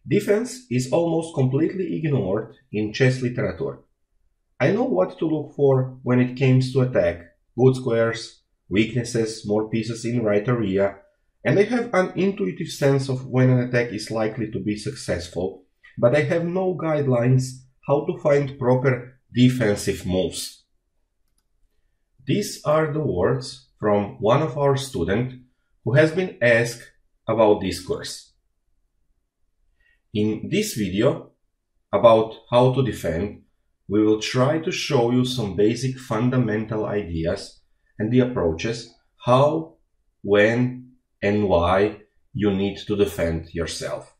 Defense is almost completely ignored in chess literature. I know what to look for when it comes to attack, good squares, weaknesses, more pieces in right area, and I have an intuitive sense of when an attack is likely to be successful, but I have no guidelines how to find proper defensive moves. These are the words from one of our students who has been asked about this course. In this video about how to defend, we will try to show you some basic fundamental ideas and the approaches how, when, and why you need to defend yourself.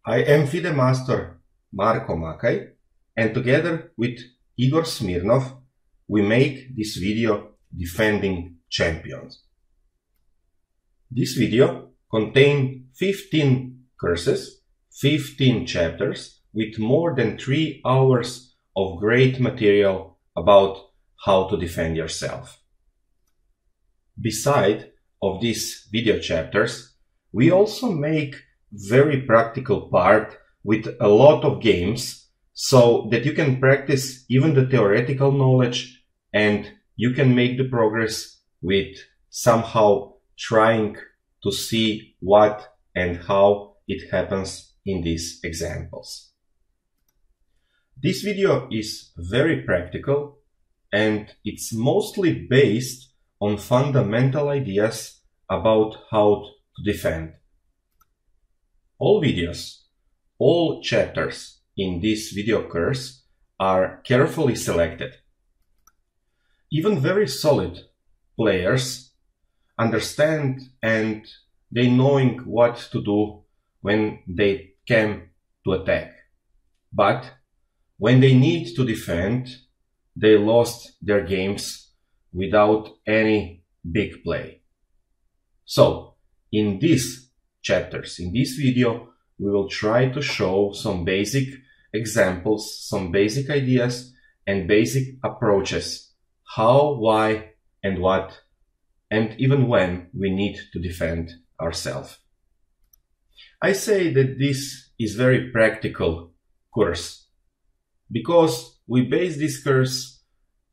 I am FIDE Master Marko Makaj, and together with Igor Smirnov, we make this video Defending Champions. This video contains 15 courses, 15 chapters, with more than 3 hours of great material about how to defend yourself. Beside of these video chapters, we also make very practical part with a lot of games so that you can practice even the theoretical knowledge and you can make the progress with somehow trying to see what and how it happens in these examples. This video is very practical and it's mostly based on fundamental ideas about how to defend. All videos, all chapters in this video course are carefully selected. Even very solid players understand and they knowing what to do when they come to attack. But when they need to defend, they lost their games without any big play. So, in these chapters, in this video, we will try to show some basic examples, some basic ideas and basic approaches, how, why, and what, and even when we need to defend ourselves. I say that this is very practical course because we base this course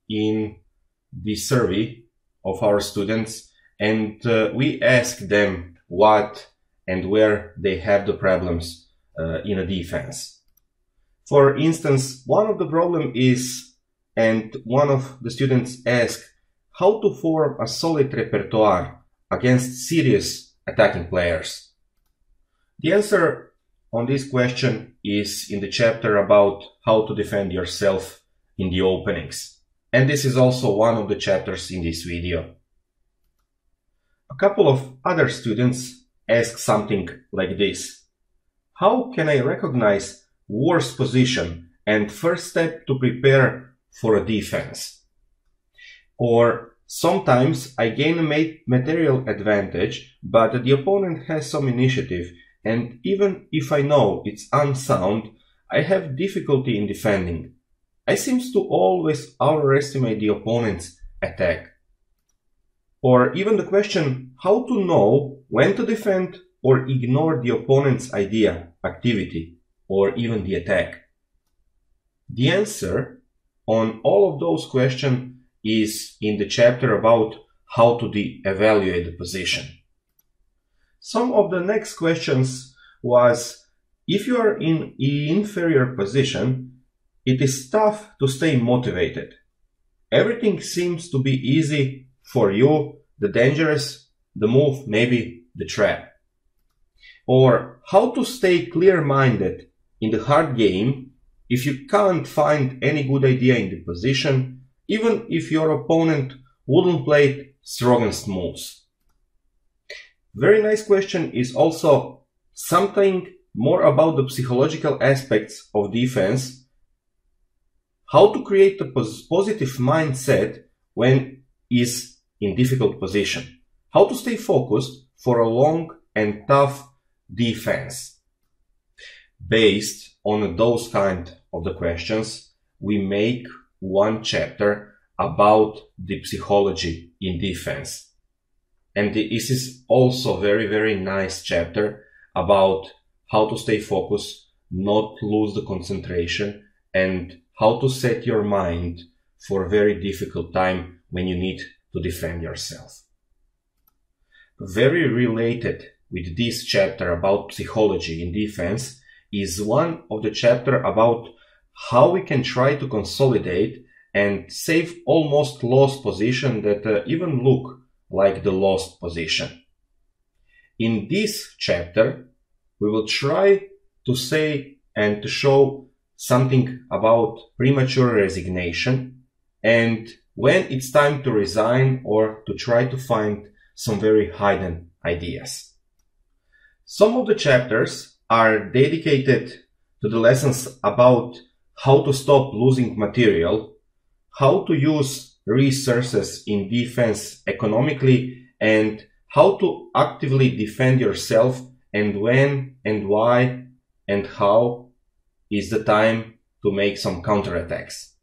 in the survey of our students and we ask them what and where they have the problems in a defense. For instance, one of the problem is, and one of the students asked, how to form a solid repertoire against serious attacking players. The answer on this question is in the chapter about how to defend yourself in the openings. And this is also one of the chapters in this video. A couple of other students ask something like this. How can I recognize worst position and first step to prepare for a defense? Or sometimes I gain a material advantage, but the opponent has some initiative, and even if I know it's unsound, I have difficulty in defending. I seem to always overestimate the opponent's attack. Or even the question, how to know when to defend or ignore the opponent's idea, activity, or even the attack. The answer on all of those questions is in the chapter about how to evaluate the position. Some of the next questions was, if you are in inferior position, it is tough to stay motivated. Everything seems to be easy for you, the dangerous, the move, maybe the trap. Or how to stay clear-minded in the hard game if you can't find any good idea in the position, even if your opponent wouldn't play strongest moves. Very nice question is also something more about the psychological aspects of defense. How to create a positive mindset when is in difficult position. How to stay focused for a long and tough defense. Based on those kind of the questions, we make one chapter about the psychology in defense. And this is also very, very nice chapter about how to stay focused, not lose the concentration, and how to set your mind for a very difficult time when you need to defend yourself. Very related with this chapter about psychology in defense is one of the chapter about how we can try to consolidate and save almost lost position that even look like the lost position. In this chapter, we will try to say and to show something about premature resignation and when it's time to resign or to try to find some very hidden ideas. Some of the chapters are dedicated to the lessons about how to stop losing material, how to use resources in defense economically, and how to actively defend yourself, and when and why and how is the time to make some counterattacks.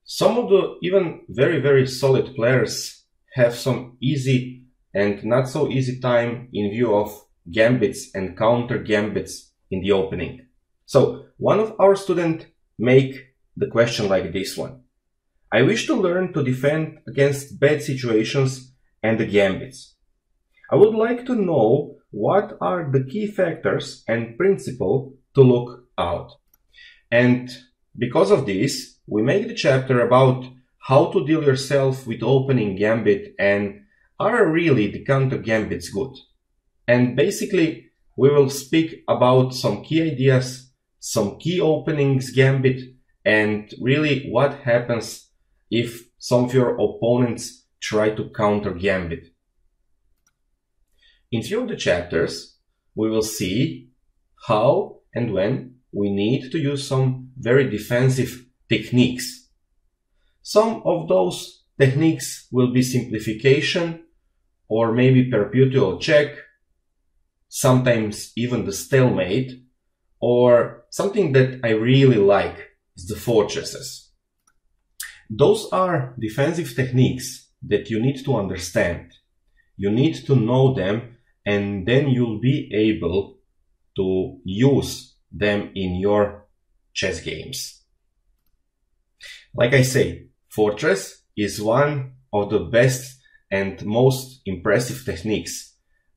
Some of the even very solid players have some easy and not so easy time in view of gambits and counter gambits in the opening. So one of our students make the question like this one. I wish to learn to defend against bad situations and the gambits. I would like to know what are the key factors and principles to look out. And because of this, we make the chapter about how to deal yourself with opening gambit and are really the counter gambits good. And basically, we will speak about some key ideas, some key openings gambit, and really what happens if some of your opponents try to counter gambit. In few of the chapters, we will see how and when we need to use some very defensive techniques. Some of those techniques will be simplification or maybe perpetual check, sometimes even the stalemate, or something that I really like is the fortresses. Those are defensive techniques that you need to understand. You need to know them, and then you'll be able to use them in your chess games. Like I say, fortress is one of the best and most impressive techniques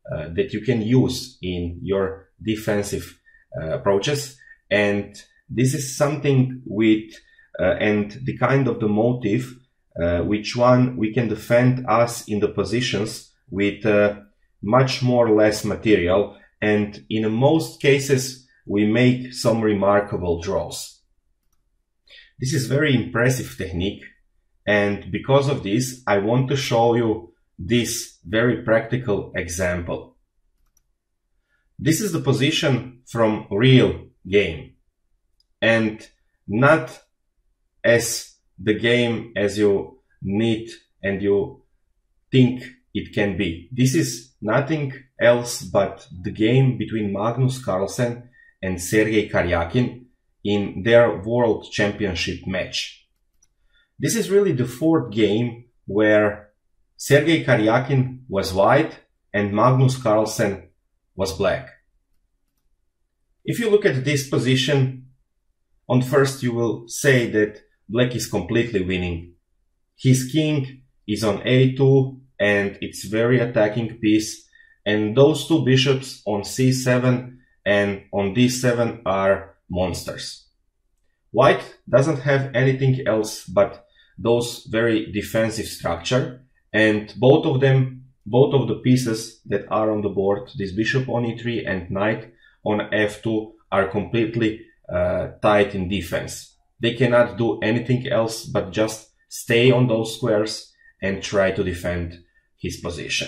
that you can use in your defensive approaches. And this is something with and the kind of the motive which one we can defend us in the positions with much more less material, and in most cases we make some remarkable draws. This is very impressive technique, and because of this I want to show you this very practical example. This is the position from real game, and not as the game as you need and you think it can be. This is nothing else but the game between Magnus Carlsen and Sergei Karyakin in their World Championship match. This is really the fourth game where Sergei Karyakin was white and Magnus Carlsen was black. If you look at this position, on first you will say that black is completely winning. His king is on a2 and it's very attacking piece, and those two bishops on c7 and on d7 are monsters. White doesn't have anything else but those very defensive structure, and both of the pieces that are on the board, this bishop on e3 and knight on f2, are completely tight in defense. They cannot do anything else but just stay on those squares and try to defend his position.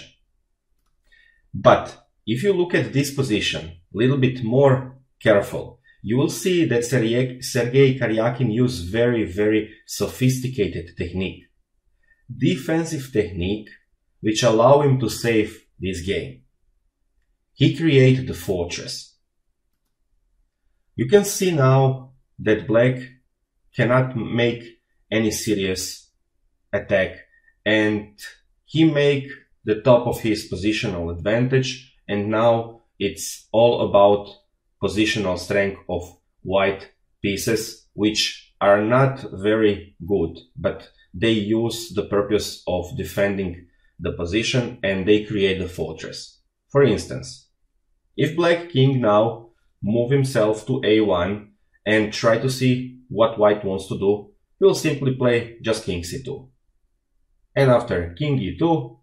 But if you look at this position a little bit more careful, you will see that Sergei Karyakin used very sophisticated technique. Defensive technique which allow him to save this game. He created the fortress. You can see now that black cannot make any serious attack, and he make the top of his positional advantage, and now it's all about positional strength of white pieces, which are not very good, but they use the purpose of defending the position and they create the fortress. For instance, if black king now move himself to a1 and try to see what white wants to do, he will simply play just king c2. And after king e2,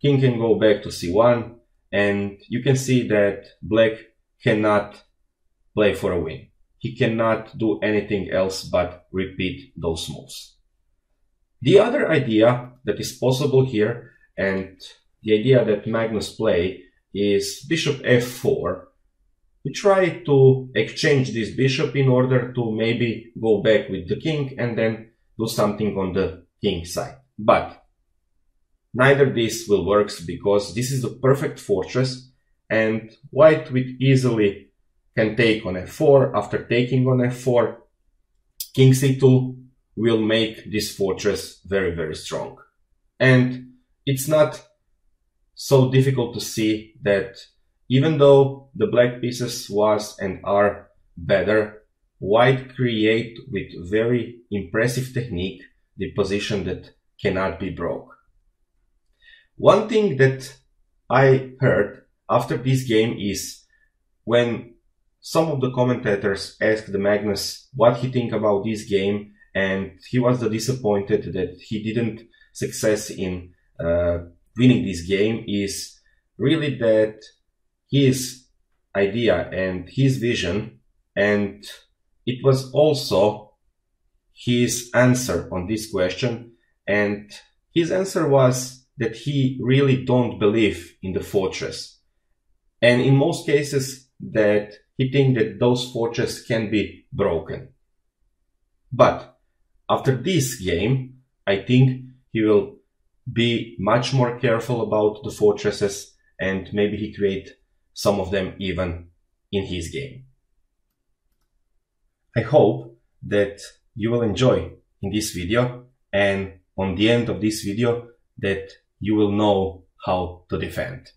king can go back to c1, and you can see that black cannot play for a win. He cannot do anything else but repeat those moves. The other idea that is possible here, and the idea that Magnus play, is bishop f4. We try to exchange this bishop in order to maybe go back with the king and then do something on the king side. But neither this will work because this is the perfect fortress and white will easily can take on f4. After taking on f4, king c2 will make this fortress very, very strong. And it's not so difficult to see that even though the black pieces was and are better, white create with very impressive technique the position that cannot be broke. One thing that I heard after this game is when some of the commentators asked the Magnus what he think about this game, and he was disappointed that he didn't success in winning this game, is really that his idea and his vision, and it was also his answer on this question, and his answer was that he really don't believe in the fortress, and in most cases that he thinks that those fortresses can be broken. But after this game, I think he will be much more careful about the fortresses, and maybe he create some of them even in his game. I hope that you will enjoy in this video, and on the end of this video that you will know how to defend.